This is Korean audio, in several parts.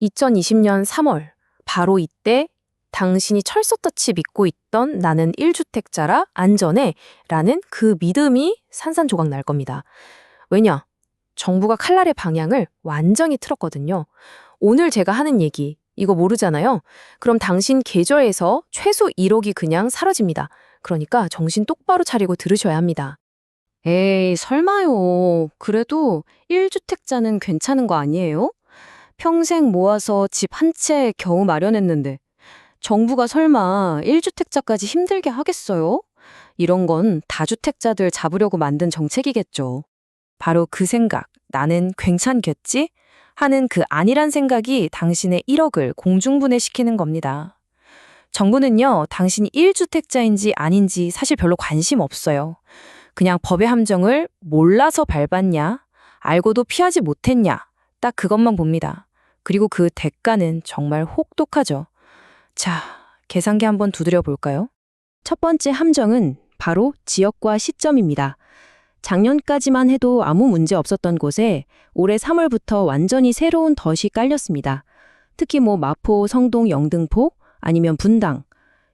2020년 3월, 바로 이때 당신이 철석같이 믿고 있던 나는 1주택자라 안전해 라는 그 믿음이 산산조각 날 겁니다. 왜냐? 정부가 칼날의 방향을 완전히 틀었거든요. 오늘 제가 하는 얘기, 이거 모르잖아요? 그럼 당신 계좌에서 최소 1억이 그냥 사라집니다. 그러니까 정신 똑바로 차리고 들으셔야 합니다. 에이, 설마요. 그래도 1주택자는 괜찮은 거 아니에요? 평생 모아서 집 한 채 겨우 마련했는데 정부가 설마 1주택자까지 힘들게 하겠어요? 이런 건 다주택자들 잡으려고 만든 정책이겠죠. 바로 그 생각, 나는 괜찮겠지? 하는 그 아니란 생각이 당신의 1억을 공중분해시키는 겁니다. 정부는요, 당신이 1주택자인지 아닌지 사실 별로 관심 없어요. 그냥 법의 함정을 몰라서 밟았냐, 알고도 피하지 못했냐, 딱 그것만 봅니다. 그리고 그 대가는 정말 혹독하죠. 자, 계산기 한번 두드려 볼까요? 첫 번째 함정은 바로 지역과 시점입니다. 작년까지만 해도 아무 문제 없었던 곳에 올해 3월부터 완전히 새로운 덫이 깔렸습니다. 특히 마포, 성동, 영등포, 아니면 분당,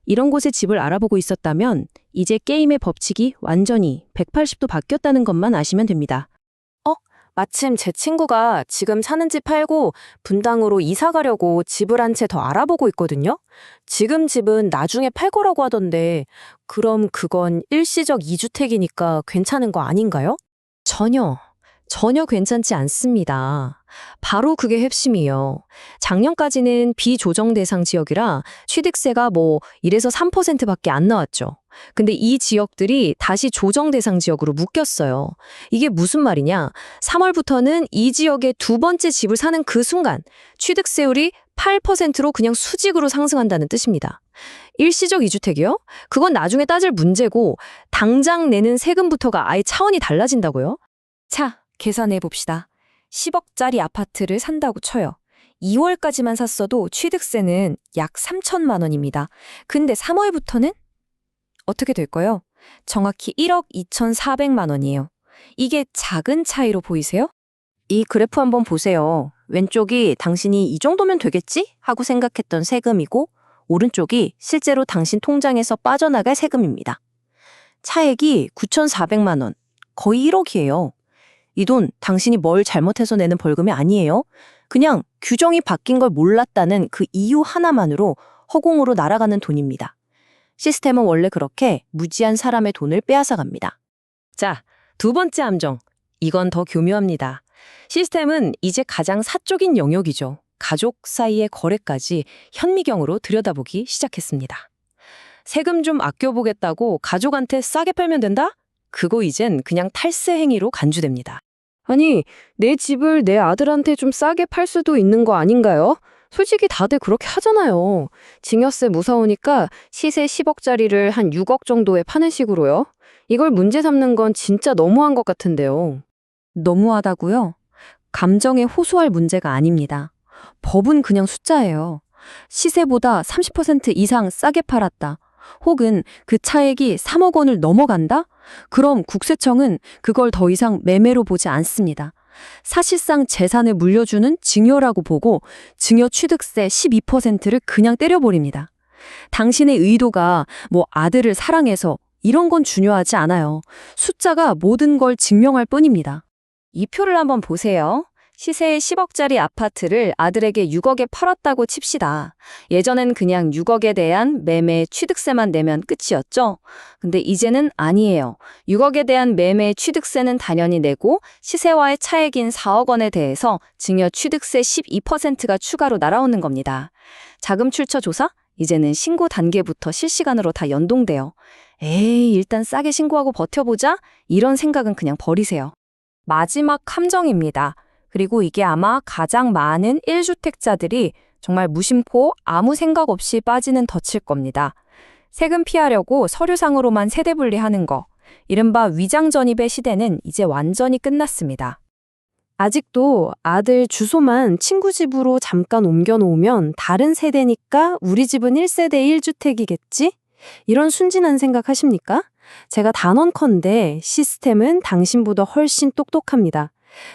이런 곳에 집을 알아보고 있었다면 이제 게임의 법칙이 완전히 180도 바뀌었다는 것만 아시면 됩니다. 마침 제 친구가 지금 사는 집 팔고 분당으로 이사 가려고 집을 한 채 더 알아보고 있거든요. 지금 집은 나중에 팔 거라고 하던데 그럼 그건 일시적 2주택이니까 괜찮은 거 아닌가요? 전혀 괜찮지 않습니다. 바로 그게 핵심이에요. 작년까지는 비조정 대상 지역이라 취득세가 1에서 3%밖에 안 나왔죠. 근데 이 지역들이 다시 조정 대상 지역으로 묶였어요. 이게 무슨 말이냐? 3월부터는 이 지역에 두 번째 집을 사는 그 순간 취득세율이 8%로 그냥 수직으로 상승한다는 뜻입니다. 일시적 2주택이요? 그건 나중에 따질 문제고 당장 내는 세금부터가 아예 차원이 달라진다고요? 자, 계산해 봅시다. 10억짜리 아파트를 산다고 쳐요. 2월까지만 샀어도 취득세는 약 3천만 원입니다. 근데 3월부터는 어떻게 될까요? 정확히 1억 2,400만 원이에요. 이게 작은 차이로 보이세요? 이 그래프 한번 보세요. 왼쪽이 당신이 이 정도면 되겠지? 하고 생각했던 세금이고 오른쪽이 실제로 당신 통장에서 빠져나갈 세금입니다. 차액이 9,400만 원, 거의 1억이에요. 이 돈 당신이 뭘 잘못해서 내는 벌금이 아니에요. 그냥 규정이 바뀐 걸 몰랐다는 그 이유 하나만으로 허공으로 날아가는 돈입니다. 시스템은 원래 그렇게 무지한 사람의 돈을 빼앗아갑니다. 자, 두 번째 함정. 이건 더 교묘합니다. 시스템은 이제 가장 사적인 영역이죠. 가족 사이의 거래까지 현미경으로 들여다보기 시작했습니다. 세금 좀 아껴보겠다고 가족한테 싸게 팔면 된다? 그거 이젠 그냥 탈세 행위로 간주됩니다. 아니, 내 집을 내 아들한테 좀 싸게 팔 수도 있는 거 아닌가요? 솔직히 다들 그렇게 하잖아요. 증여세 무서우니까 시세 10억짜리를 한 6억 정도에 파는 식으로요. 이걸 문제 삼는 건 진짜 너무한 것 같은데요. 너무하다고요? 감정에 호소할 문제가 아닙니다. 법은 그냥 숫자예요. 시세보다 30% 이상 싸게 팔았다. 혹은 그 차액이 3억 원을 넘어간다? 그럼 국세청은 그걸 더 이상 매매로 보지 않습니다. 사실상 재산을 물려주는 증여라고 보고 증여 취득세 12%를 그냥 때려버립니다. 당신의 의도가 아들을 사랑해서 이런 건 중요하지 않아요. 숫자가 모든 걸 증명할 뿐입니다. 이 표를 한번 보세요. 시세 10억짜리 아파트를 아들에게 6억에 팔았다고 칩시다. 예전엔 그냥 6억에 대한 매매 취득세만 내면 끝이었죠. 근데 이제는 아니에요. 6억에 대한 매매 취득세는 당연히 내고 시세와의 차액인 4억 원에 대해서 증여 취득세 12%가 추가로 날아오는 겁니다. 자금 출처 조사? 이제는 신고 단계부터 실시간으로 다 연동돼요. 에이, 일단 싸게 신고하고 버텨보자? 이런 생각은 그냥 버리세요. 마지막 함정입니다. 그리고 이게 아마 가장 많은 1주택자들이 정말 무심코 아무 생각 없이 빠지는 덫일 겁니다. 세금 피하려고 서류상으로만 세대 분리하는 거. 이른바 위장전입의 시대는 이제 완전히 끝났습니다. 아직도 아들 주소만 친구 집으로 잠깐 옮겨놓으면 다른 세대니까 우리 집은 1세대 1주택이겠지? 이런 순진한 생각 하십니까? 제가 단언컨대 시스템은 당신보다 훨씬 똑똑합니다.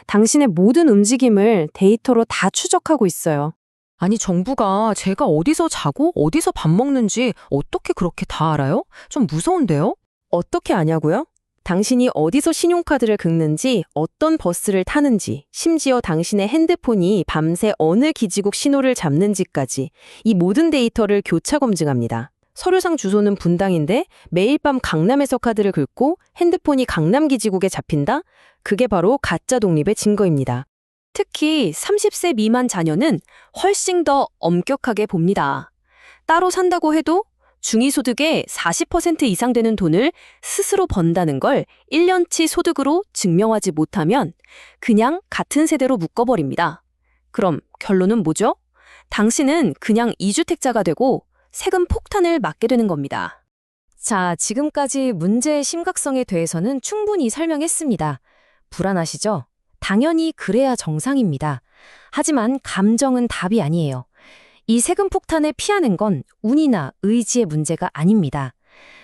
당신의 모든 움직임을 데이터로 다 추적하고 있어요. 아니, 정부가 제가 어디서 자고 어디서 밥 먹는지 어떻게 그렇게 다 알아요? 좀 무서운데요? 어떻게 아냐고요? 당신이 어디서 신용카드를 긁는지, 어떤 버스를 타는지, 심지어 당신의 핸드폰이 밤새 어느 기지국 신호를 잡는지까지 이 모든 데이터를 교차 검증합니다. 서류상 주소는 분당인데 매일 밤 강남에서 카드를 긁고 핸드폰이 강남 기지국에 잡힌다? 그게 바로 가짜 독립의 증거입니다. 특히 30세 미만 자녀는 훨씬 더 엄격하게 봅니다. 따로 산다고 해도 중위소득의 40% 이상 되는 돈을 스스로 번다는 걸 1년치 소득으로 증명하지 못하면 그냥 같은 세대로 묶어버립니다. 그럼 결론은 뭐죠? 당신은 그냥 이주택자가 되고 세금 폭탄을 맞게 되는 겁니다. 자, 지금까지 문제의 심각성에 대해서는 충분히 설명했습니다. 불안하시죠? 당연히 그래야 정상입니다. 하지만 감정은 답이 아니에요. 이 세금 폭탄을 피하는 건 운이나 의지의 문제가 아닙니다.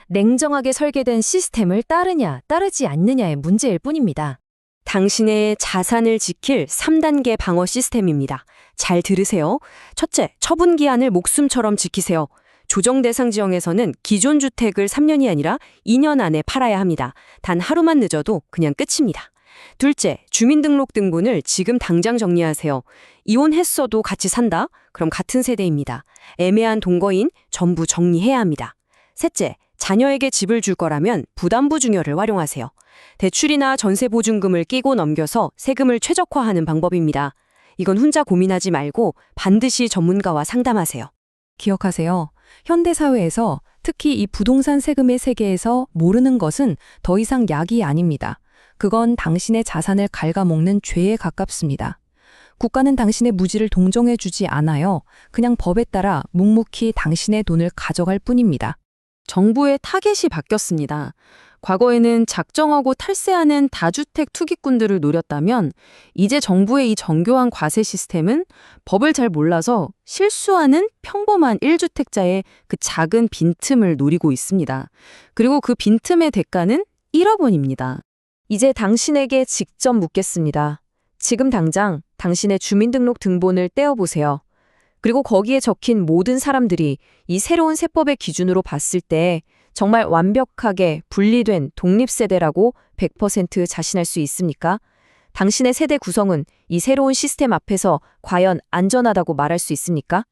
냉정하게 설계된 시스템을 따르냐, 따르지 않느냐의 문제일 뿐입니다. 당신의 자산을 지킬 3단계 방어 시스템입니다. 잘 들으세요. 첫째, 처분 기한을 목숨처럼 지키세요. 조정 대상 지역에서는 기존 주택을 3년이 아니라 2년 안에 팔아야 합니다. 단 하루만 늦어도 그냥 끝입니다. 둘째, 주민등록등본을 지금 당장 정리하세요. 이혼했어도 같이 산다? 그럼 같은 세대입니다. 애매한 동거인 전부 정리해야 합니다. 셋째, 자녀에게 집을 줄 거라면 부담부 증여를 활용하세요. 대출이나 전세 보증금을 끼고 넘겨서 세금을 최적화하는 방법입니다. 이건 혼자 고민하지 말고 반드시 전문가와 상담하세요. 기억하세요. 현대사회에서 특히 이 부동산 세금의 세계에서 모르는 것은 더 이상 약이 아닙니다. 그건 당신의 자산을 갉아먹는 죄에 가깝습니다. 국가는 당신의 무지를 동정해주지 않아요. 그냥 법에 따라 묵묵히 당신의 돈을 가져갈 뿐입니다. 정부의 타겟이 바뀌었습니다. 과거에는 작정하고 탈세하는 다주택 투기꾼들을 노렸다면 이제 정부의 이 정교한 과세 시스템은 법을 잘 몰라서 실수하는 평범한 1주택자의 그 작은 빈틈을 노리고 있습니다. 그리고 그 빈틈의 대가는 1억 원입니다. 이제 당신에게 직접 묻겠습니다. 지금 당장 당신의 주민등록 등본을 떼어보세요. 그리고 거기에 적힌 모든 사람들이 이 새로운 세법의 기준으로 봤을 때 정말 완벽하게 분리된 독립세대라고 100% 자신할 수 있습니까? 당신의 세대 구성은 이 새로운 시스템 앞에서 과연 안전하다고 말할 수 있습니까?